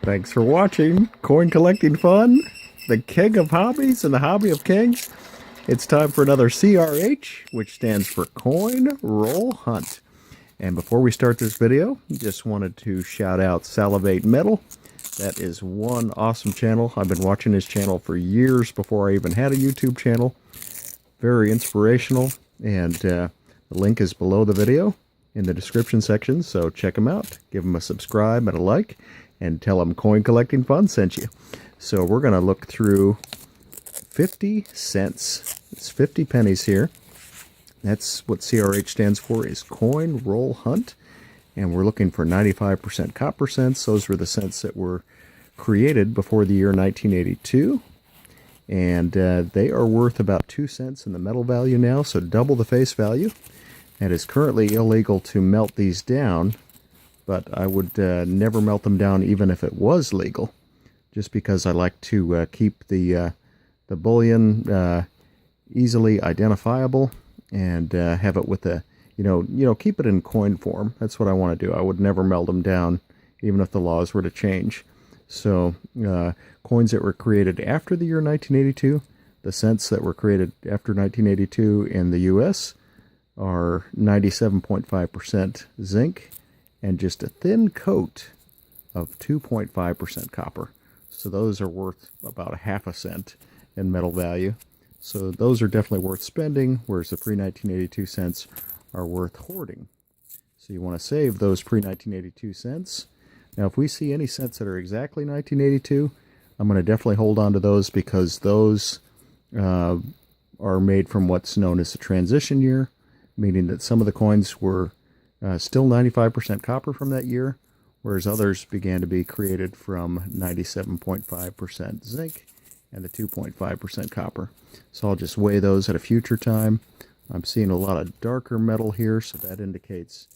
Thanks for watching Coin Collecting Fun, the king of hobbies and the hobby of kings. It's time for another C.R.H, which stands for Coin Roll Hunt. And before we start this video, just wanted to shout out Salivate Metal. That is one awesome channel. I've been watching his channel for years before I even had a YouTube channel. Very inspirational, and the link is below the video in the description section, so check him out. Give him a subscribe and a like, and tell him Coin Collecting Fun sent you. So we're going to look through 50 cents. It's 50 pennies here. That's what C.R.H stands for, is Coin Roll Hunt. And we're looking for 95% copper cents. Those were the cents that were created before the year 1982. And they are worth about 2 cents in the metal value now, so double the face value. It is currently illegal to melt these down, but I would never melt them down even if it was legal, just because I like to keep the bullion easily identifiable and have it with a keep it in coin form. That's what I want to do. I would never melt them down, even if the laws were to change. So coins that were created after the year 1982, the cents that were created after 1982 in the U.S. are 97.5% zinc and just a thin coat of 2.5% copper. So those are worth about half a cent in metal value. So those are definitely worth spending, whereas the pre-1982 cents are worth hoarding. So you want to save those pre-1982 cents. Now if we see any cents that are exactly 1982, I'm going to definitely hold on to those, because those are made from what's known as the transition year, meaning that some of the coins were still 95% copper from that year, whereas others began to be created from 97.5% zinc and the 2.5% copper. So I'll just weigh those at a future time. I'm seeing a lot of darker metal here, so that indicates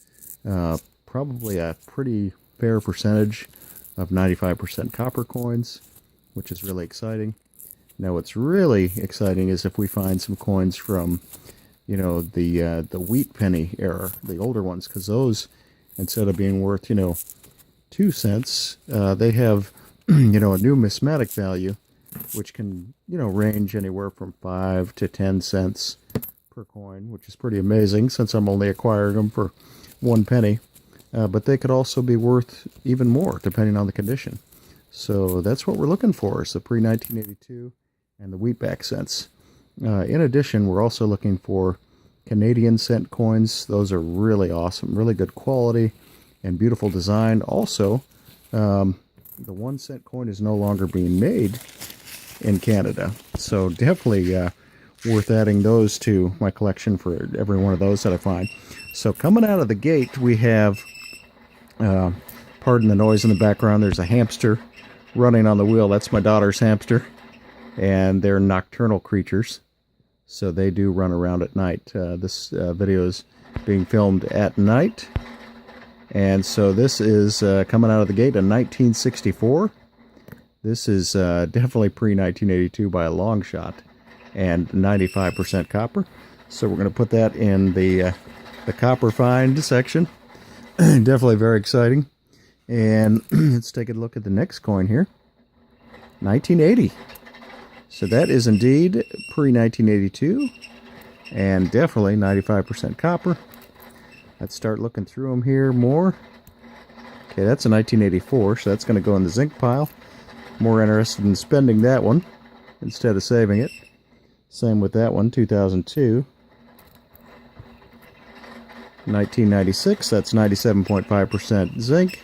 probably a pretty fair percentage of 95% copper coins, which is really exciting. Now what's really exciting is if we find some coins from the wheat penny era, the older ones, because those, instead of being worth 2 cents, they have a numismatic value, which can range anywhere from 5 to 10 cents per coin, which is pretty amazing since I'm only acquiring them for 1 penny. But they could also be worth even more depending on the condition. So that's what we're looking for, is the pre-1982 and the wheatback cents. In addition, we're also looking for Canadian cent coins. Those are really awesome, really good quality and beautiful design. Also, the 1 cent coin is no longer being made in Canada, so definitely worth adding those to my collection for every one of those that I find. So coming out of the gate, we have, pardon the noise in the background, there's a hamster running on the wheel. That's my daughter's hamster, and they're nocturnal creatures, so they do run around at night. This video is being filmed at night, and so this is coming out of the gate in 1964. This is definitely pre-1982 by a long shot, and 95% copper. So we're going to put that in the copper find section. Definitely very exciting. And let's take a look at the next coin here. 1980. So that is indeed pre-1982, and definitely 95% copper. Let's start looking through them here more. Okay, that's a 1984, so that's going to go in the zinc pile. More interested in spending that one instead of saving it. Same with that one, 2002. 1996, that's 97.5% zinc.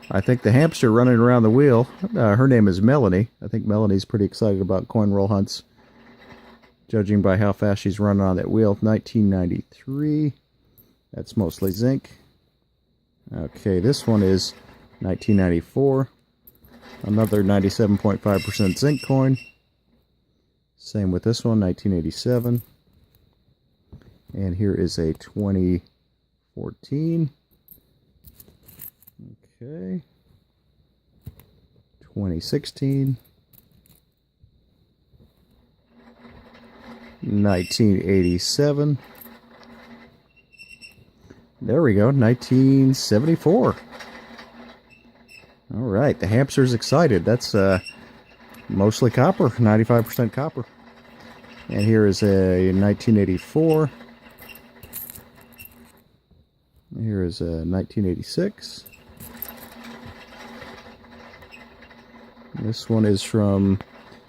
I think the hamster running around the wheel, her name is Melanie. I think Melanie's pretty excited about coin roll hunts, judging by how fast she's running on that wheel. 1993, that's mostly zinc. Okay, this one is 1994. Another 97.5% zinc coin. Same with this one, 1987. And here is a 2014. Okay. 2016. 1987. There we go, 1974. All right, the hamster's excited. That's mostly copper, 95% copper. And here is a 1984. Here is a 1986. This one is from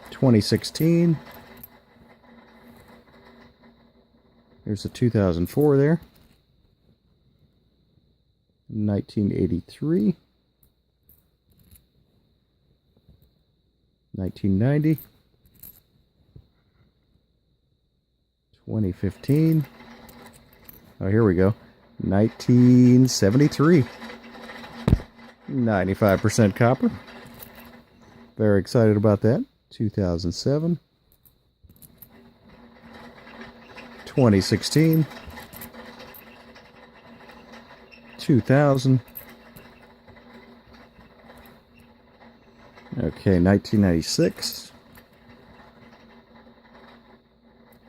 2016. Here's a 2004 there. 1983. 1990. 2015. Oh, here we go. 1973. 95% copper. Very excited about that. 2007. 2016. 2000. Okay, 1996.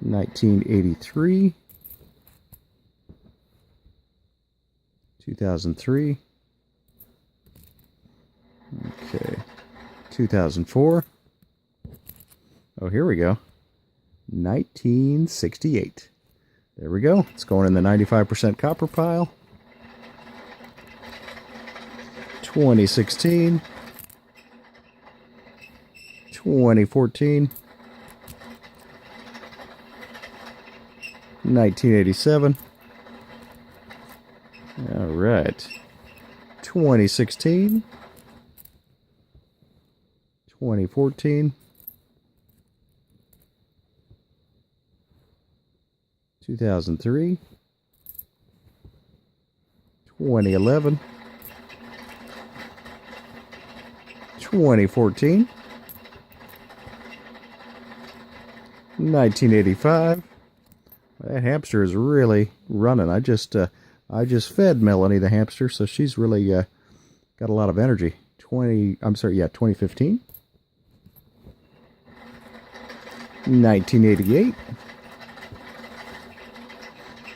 1983. 2003. Okay. 2004. Oh, here we go. 1968. There we go. It's going in the 95% copper pile. 2016. 2014. 1987. All right. 2016. 2014. 2003. 2011. 2014. 1985. That hamster is really running. I just fed Melanie the hamster, so she's really got a lot of energy. 2015. 1988.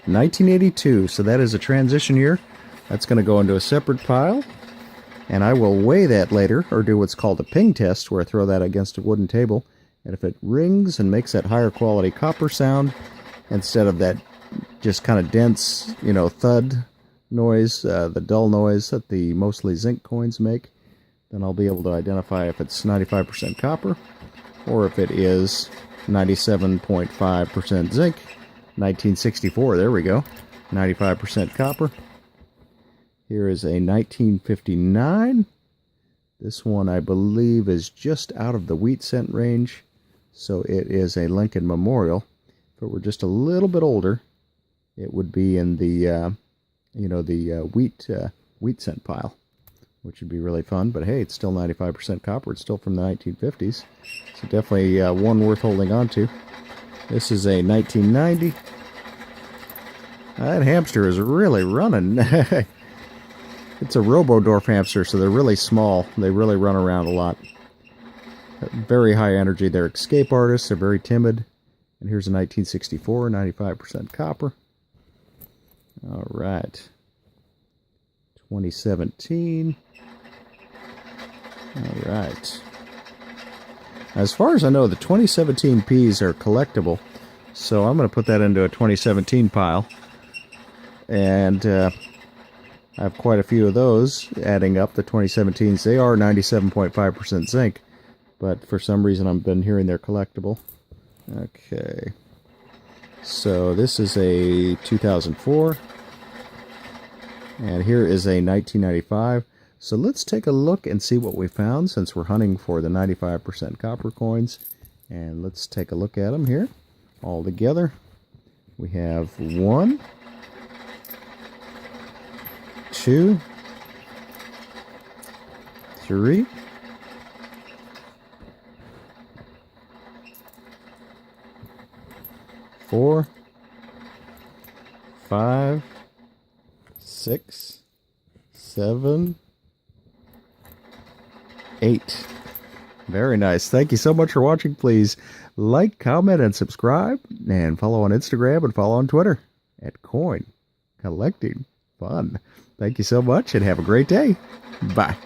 1982. So that is a transition year. That's going to go into a separate pile. And I will weigh that later, or do what's called a ping test, where I throw that against a wooden table. And if it rings and makes that higher quality copper sound, instead of that just kind of dense, thud noise, the dull noise that the mostly zinc coins make, then I'll be able to identify if it's 95% copper, or if it is 97.5% zinc. 1964, there we go. 95% copper. Here is a 1959. This one, I believe, is just out of the wheat cent range, so it is a Lincoln Memorial. If it were just a little bit older, it would be in the, wheat cent pile, which would be really fun. But hey, it's still 95% copper. It's still from the 1950s, so definitely one worth holding on to. This is a 1990. That hamster is really running. It's a Robodorf hamster, so they're really small. They really run around a lot. Very high energy. They're escape artists. They're very timid. And here's a 1964, 95% copper. All right. 2017. All right. As far as I know, the 2017 Ps are collectible, so I'm going to put that into a 2017 pile. And I have quite a few of those adding up, the 2017s. They are 97.5% zinc, but for some reason I've been hearing they're collectible. Okay. So this is a 2004. And here is a 1995. So let's take a look and see what we found, since we're hunting for the 95% copper coins. And let's take a look at them here all together. We have 1, 2, 3, 4, 5, 6, 7, 8. Very nice. Thank you so much for watching. Please like, comment, and subscribe, and follow on Instagram and follow on Twitter at Coin Collecting Fun. Thank you so much, and have a great day. Bye.